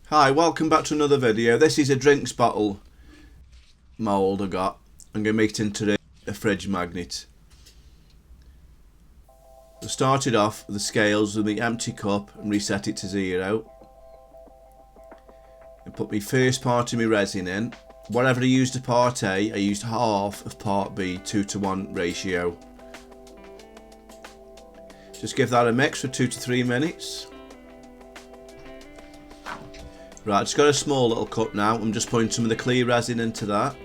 Hi, welcome back to another video. This is a drinks bottle mould I got. I'm going to make it into a fridge magnet. I started off with the scales with the empty cup and reset it to 0. And put my first part of my resin in. Whatever I used to part A, I used half of part B, 2:1 ratio. Just give that a mix for 2 to 3 minutes. Right, it's got a small little cup now. I'm just putting some of the clear resin into that.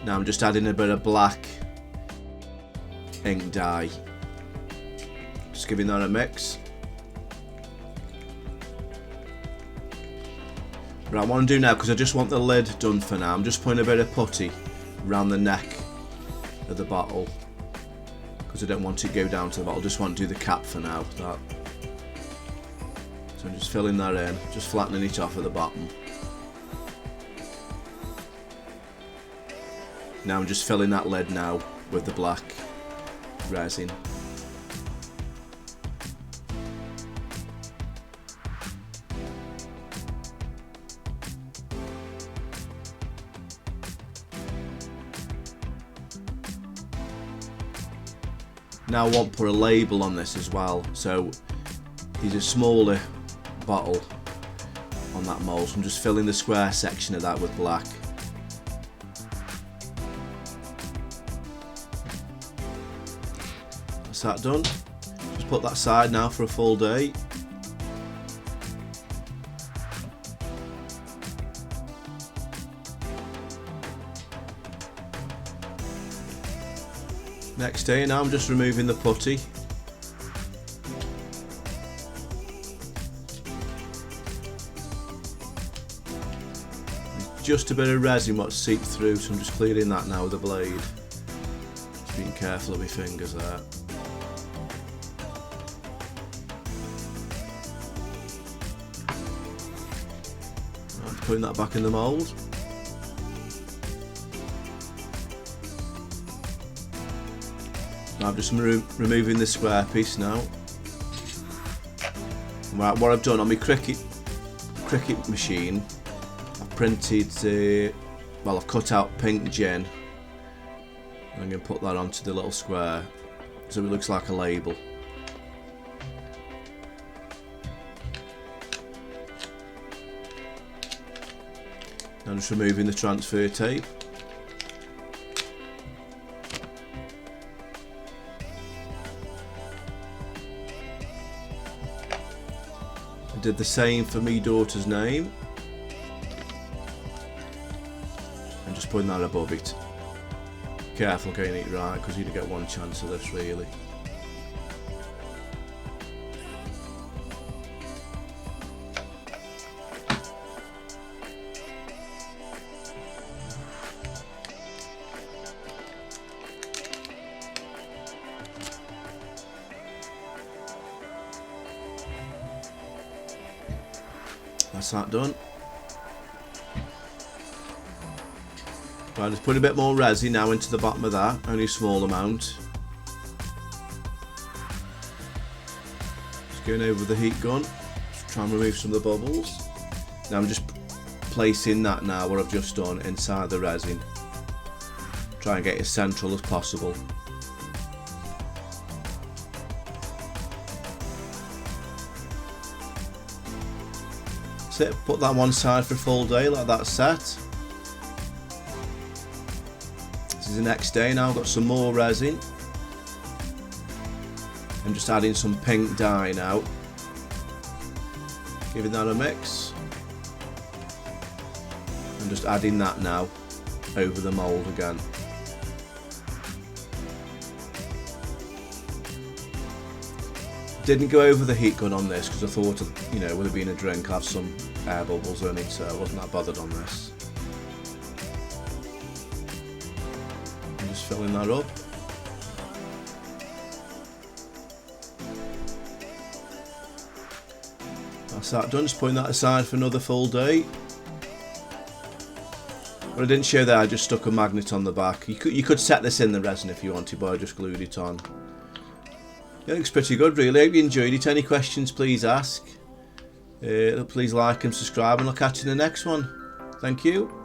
Now I'm just adding a bit of black ink dye. Just giving that a mix. Right, what I'm doing now, because I just want the lid done for now, I'm just putting a bit of putty around the neck of the bottle, because I don't want it to go down to the bottle, I just want to do the cap for now. So I'm just filling that in, just flattening it off at the bottom. Now I'm just filling that lid now with the black resin. Now I want to put a label on this as well, so there's a smaller bottle on that mould, so I'm just filling the square section of that with black. That's that done. Just put that aside now for a full day. Next day, now I'm just removing the putty. Just a bit of resin what's seeped through, so I'm just clearing that now with a blade. Just being careful of my fingers there. I'm putting that back in the mould. I'm just removing the square piece now. Right, what I've done on my CRICUT machine, I've printed, well, I've cut out pink gin. I'm going to put that onto the little square so it looks like a label. I'm just removing the transfer tape. Did the same for me daughter's name, and just putting that above it. Careful getting it right, because you only get one chance of this really. That's that done. Right, just put a bit more resin now into the bottom of that, only a small amount. Just going over the heat gun, just try and remove some of the bubbles. Now I'm just placing that now, what I've just done, inside the resin. Try and get it as central as possible. It, put that one side for a full day, like that set. This is the next day now, I've got some more resin. I'm just adding some pink dye now. Giving that a mix. I'm just adding that now over the mould again. Didn't go over the heat gun on this because I thought, you know, with it being a drink, I'd have some air bubbles in it, so I wasn't that bothered on this. I'm just filling that up. That's that done, just putting that aside for another full day. What I didn't show there, I just stuck a magnet on the back. You could set this in the resin if you wanted, but I just glued it on. It looks pretty good, really. I hope you enjoyed it. Any questions, please ask. Please like and subscribe, and I'll catch you in the next one. Thank you.